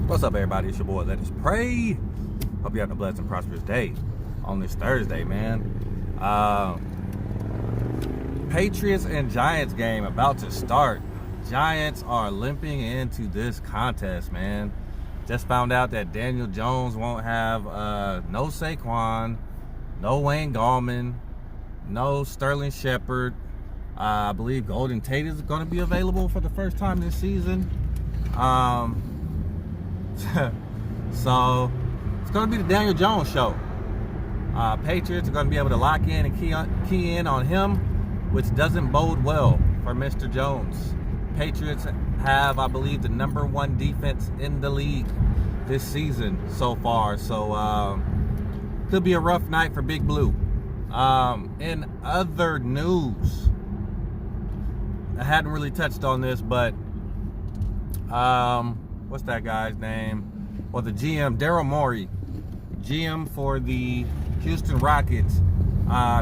What's up, everybody? It's your boy, Let Us Pray. Hope you're having a blessed and prosperous day on this Thursday, man. Patriots and Giants game about to start. Giants are limping into this contest, man. Just found out that Daniel Jones won't have no Saquon, no Wayne Gallman, no Sterling Shepard. I believe Golden Tate is going to be available for the first time this season. So it's going to be the Daniel Jones show. Patriots are going to be able to lock in and key in on him, which doesn't bode well for Mr. Jones. Patriots have, I believe, the #1 defense in the league this season so far. So could be a rough night for Big Blue. In other news, I hadn't really touched on this, but what's that guy's name? Well, the GM, Darrell Morey, GM for the Houston Rockets,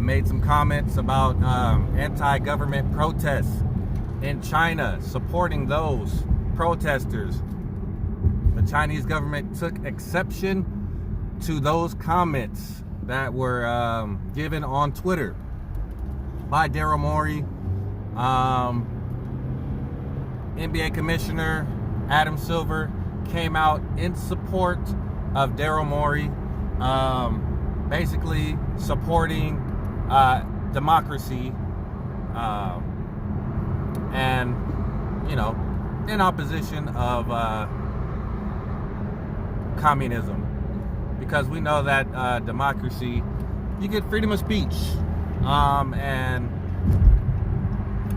made some comments about anti-government protests in China, supporting those protesters. The Chinese government took exception to those comments that were given on Twitter by Darrell Morey. NBA Commissioner Adam Silver came out in support of Darrell Morey, basically supporting democracy and, you know, in opposition of communism, because we know that democracy, you get freedom of speech, and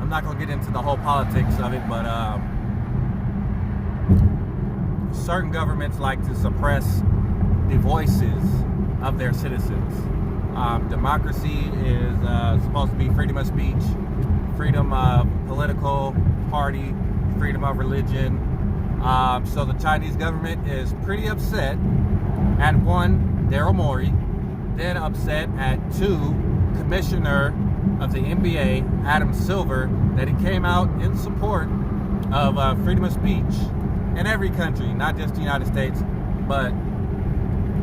I'm not going to get into the whole politics of it, but certain governments like to suppress the voices of their citizens. Democracy is supposed to be freedom of speech, freedom of political party, freedom of religion. So the Chinese government is pretty upset at one, Darrell Morey, then upset at two, Commissioner of the NBA, Adam Silver, that he came out in support of freedom of speech in every country, not just the United States, but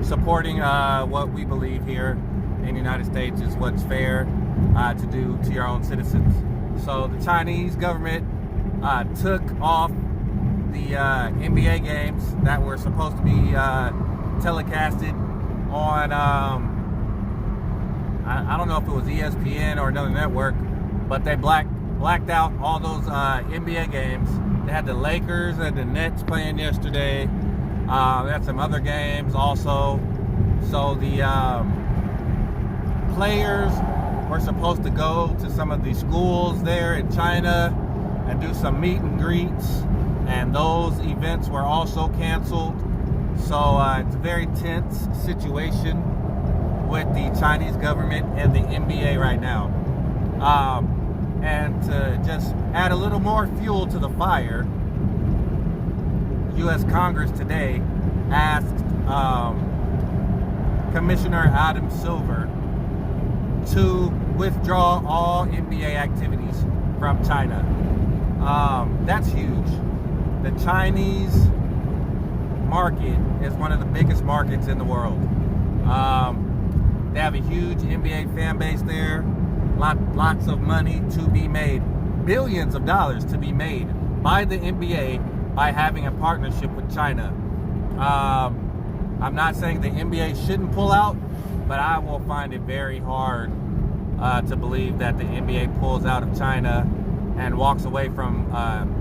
supporting what we believe here in the United States is what's fair to do to your own citizens. So the Chinese government took off the NBA games that were supposed to be telecasted on, I don't know if it was ESPN or another network, but they blacked out all those NBA games. They had the Lakers and the Nets playing yesterday. They had some other games also. So the players were supposed to go to some of the schools there in China and do some meet and greets, and those events were also canceled. So it's a very tense situation with the Chinese government and the NBA right now. And to just add a little more fuel to the fire, U.S. Congress today asked Commissioner Adam Silver to withdraw all NBA activities from China. That's huge. The Chinese market is one of the biggest markets in the world. They have a huge NBA fan base there. Lots of money to be made, billions of dollars to be made by the NBA by having a partnership with China. I'm not saying the NBA shouldn't pull out, but I will find it very hard to believe that the NBA pulls out of China and walks away from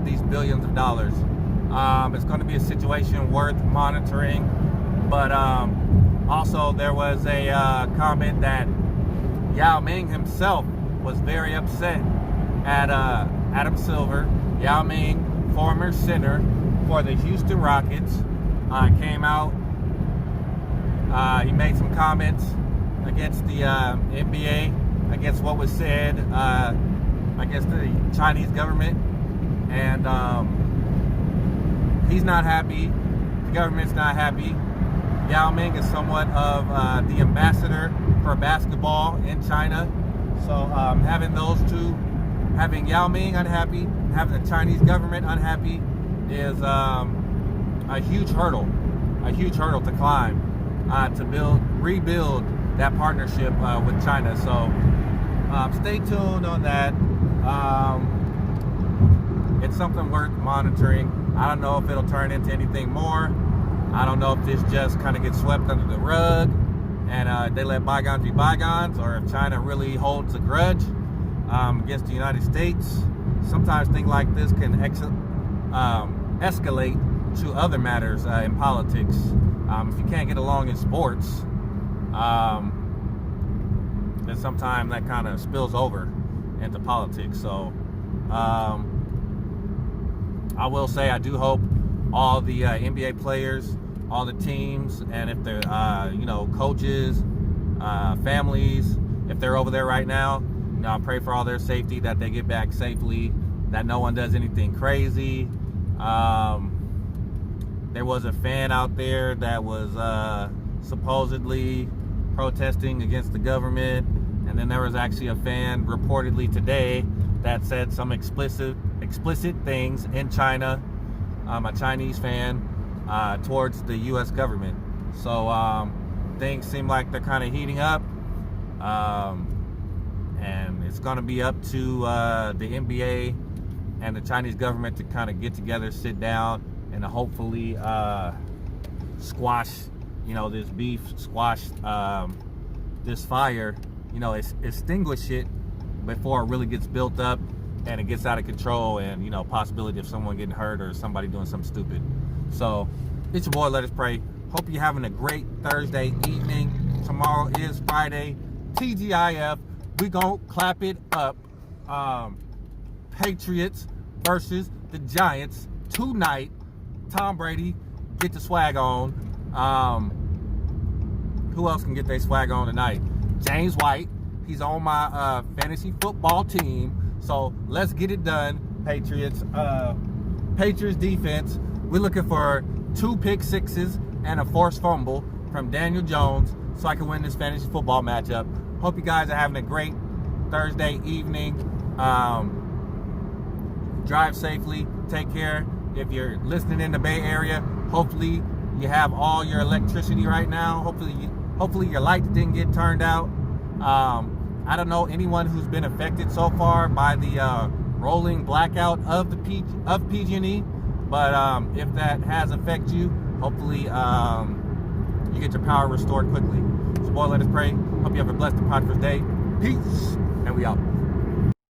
these billions of dollars. It's going to be a situation worth monitoring, but also there was a comment that Yao Ming himself was very upset at Adam Silver. Yao Ming, former center for the Houston Rockets, came out. He made some comments against the NBA, against what was said, against the Chinese government, and he's not happy. The government's not happy. Yao Ming is somewhat of the ambassador for basketball in China. So having those two, having Yao Ming unhappy, having the Chinese government unhappy is a huge hurdle to climb to rebuild that partnership with China. So stay tuned on that. It's something worth monitoring. I don't know if it'll turn into anything more. I don't know if this just kind of gets swept under the rug and they let bygones be bygones, or if China really holds a grudge against the United States. Sometimes things like this can escalate to other matters in politics. If you can't get along in sports, then sometimes that kind of spills over into politics. So I will say I do hope all the NBA players, all the teams, and if they're coaches, families, if they're over there right now, I pray for all their safety, that they get back safely, that no one does anything crazy. There was a fan out there that was supposedly protesting against the government, and then there was actually a fan reportedly today that said some explicit things in China, a Chinese fan, towards the U.S. government. So things seem like they're kind of heating up, and it's going to be up to the NBA and the Chinese government to kind of get together, sit down, and to hopefully squash, this beef, squash this fire, extinguish it before it really gets built up and it gets out of control, and possibility of someone getting hurt or somebody doing something stupid. So it's your boy, Let Us Pray. Hope you're having a great Thursday evening. Tomorrow is Friday. TGIF, we gonna clap it up. Patriots versus the Giants tonight. Tom Brady, get the swag on. Who else can get their swag on tonight? James White, he's on my fantasy football team. So let's get it done, Patriots. Patriots defense, we're looking for 2 pick sixes and a forced fumble from Daniel Jones so I can win this fantasy football matchup. Hope you guys are having a great Thursday evening. Drive safely. Take care. If you're listening in the Bay Area, hopefully you have all your electricity right now. Hopefully your lights didn't get turned out. I don't know anyone who's been affected so far by the rolling blackout of PG&E, but if that has affected you, hopefully you get your power restored quickly. So boy, let us pray. Hope you have a blessed and prosperous day. Peace, and we out.